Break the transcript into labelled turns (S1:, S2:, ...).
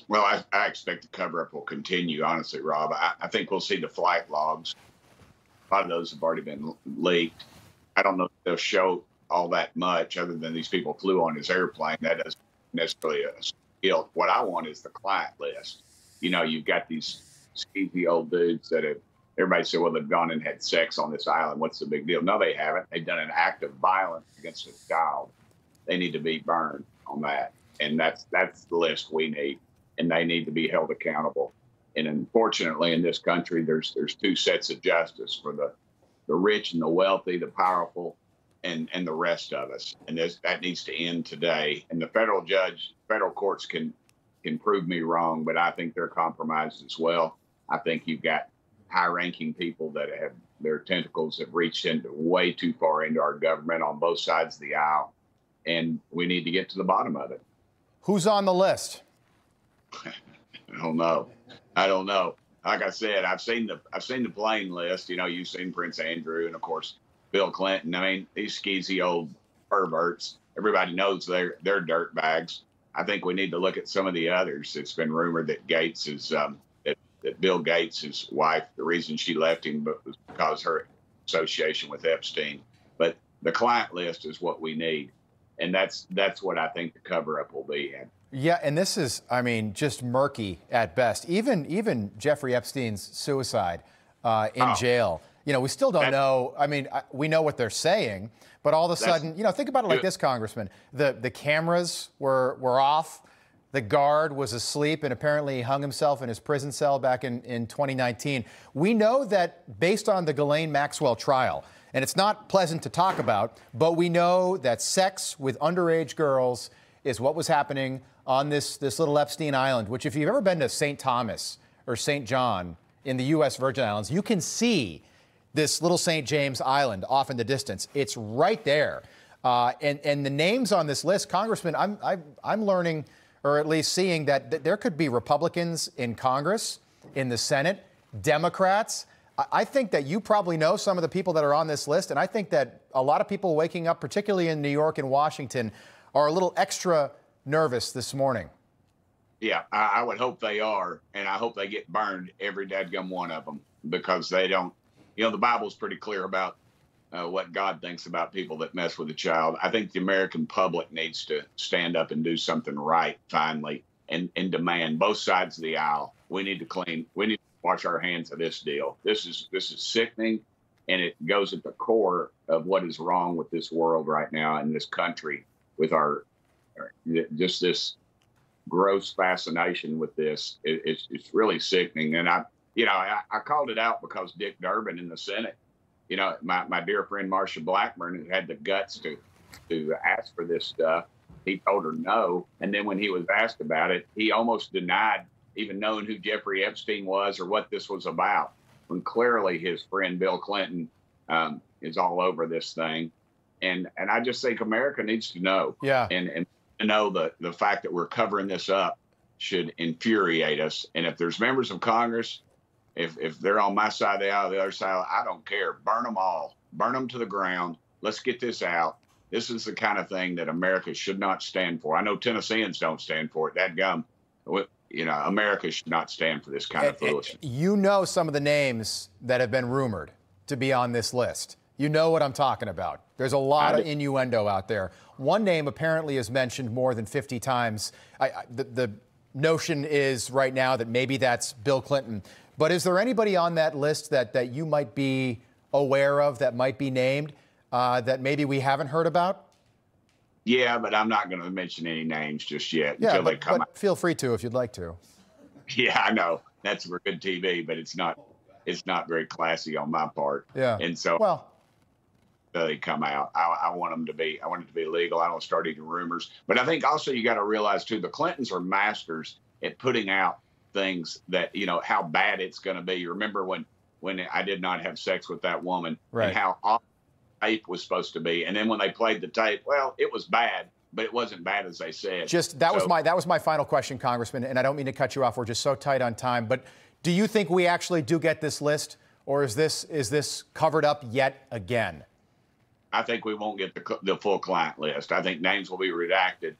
S1: Well, I expect the cover-up will continue, honestly, Rob. I think we'll see the flight logs. A lot of those have already been leaked. I don't know if they'll show all that much other than these people flew on his airplane. That doesn't necessarily a guilt. What I want is the client list. You know, you've got these skeezy old dudes that have, everybody said, well, they've gone and had sex on this island. What's the big deal? No, they haven't. They've done an act of violence against a child. They need to be burned on that. And that's the list we need. And they need to be held accountable. And unfortunately, in this country, there's two sets of justice for the rich and the wealthy, the powerful, and the rest of us. And that needs to end today. And the federal courts can prove me wrong, but I think they're compromised as well. I think you've got high-ranking people that have their tentacles have reached into way too far into our government on both sides of the aisle, and we need to get to the bottom of it.
S2: Who's on the list?
S1: I don't know. Like I said, I've seen the plane list. You know, you've seen Prince Andrew and of course Bill Clinton. I mean, these skeezy old perverts. Everybody knows they're dirt bags. I think we need to look at some of the others. It's been rumored that Gates is that Bill Gates, his wife, the reason she left him was because her association with Epstein. But the client list is what we need, and that's what I think the cover-up will be in.
S2: Yeah, and this is, I mean, just murky at best. Even Jeffrey Epstein's suicide in jail. You know, we still don't know. I mean, we know what they're saying, but all of a sudden, you know, think about it like this, Congressman. The cameras were off. The guard was asleep, and apparently he hung himself in his prison cell back in 2019. We know that based on the Ghislaine Maxwell trial, and it's not pleasant to talk about, but we know that sex with underage girls is what was happening on this little Epstein Island, which if you've ever been to St. Thomas or St. John in the U.S. Virgin Islands, you can see this little St. James Island off in the distance. It's right there. And the names on this list, Congressman, I'm learning, or at least seeing, that there could be Republicans in Congress, in the Senate, Democrats. I think that you probably know some of the people that are on this list, and I think that a lot of people waking up, particularly in New York and Washington, are a little extra nervous this morning.
S1: Yeah, I would hope they are, and I hope they get burned, every dadgum one of them, because they don't. You know, the Bible's pretty clear about what God thinks about people that mess with a child. I think the American public needs to stand up and do something right finally, and demand both sides of the aisle. We need to wash our hands of this deal. This is sickening, and it goes at the core of what is wrong with this world right now in this country, with our just this gross fascination with this. It's really sickening. And I called it out because Dick Durbin in the Senate, you know, my dear friend Marsha Blackburn, who had the guts to ask for this stuff, he told her no. And then when he was asked about it, he almost denied even knowing who Jeffrey Epstein was or what this was about, when clearly his friend Bill Clinton is all over this thing. And I just think America needs to know. Yeah. And to know the fact that we're covering this up should infuriate us. And if there's members of Congress, if they're on my side of the aisle, the other side, I don't care. Burn them all. Burn them to the ground. Let's get this out. This is the kind of thing that America should not stand for. I know Tennesseans don't stand for it. That gum, you know, America should not stand for this kind of foolishness.
S2: You know some of the names that have been rumored to be on this list. You know what I'm talking about. There's a lot of innuendo out there. One name apparently is mentioned more than 50 times. The notion is right now that maybe that's Bill Clinton. But is there anybody on that list that you might be aware of, that might be named, that maybe we haven't heard about?
S1: Yeah, but I'm not going to mention any names just yet until they come out.
S2: Feel free to if you'd like to.
S1: Yeah, I know. That's for good TV, but it's not very classy on my part. Yeah. And so, well, they come out. I want it to be legal. I don't start any rumors. But I think also you got to realize too, the Clintons are masters at putting out things that, you know, how bad it's going to be. You remember when I did not have sex with that woman, right, and how awful the tape was supposed to be. And then when they played the tape, well, it was bad, but it wasn't bad as they said.
S2: That was my final question, Congressman, and I don't mean to cut you off. We're just so tight on time. But do you think we actually do get this list, or is this covered up yet again?
S1: I think we won't get the full client list. I think names will be redacted.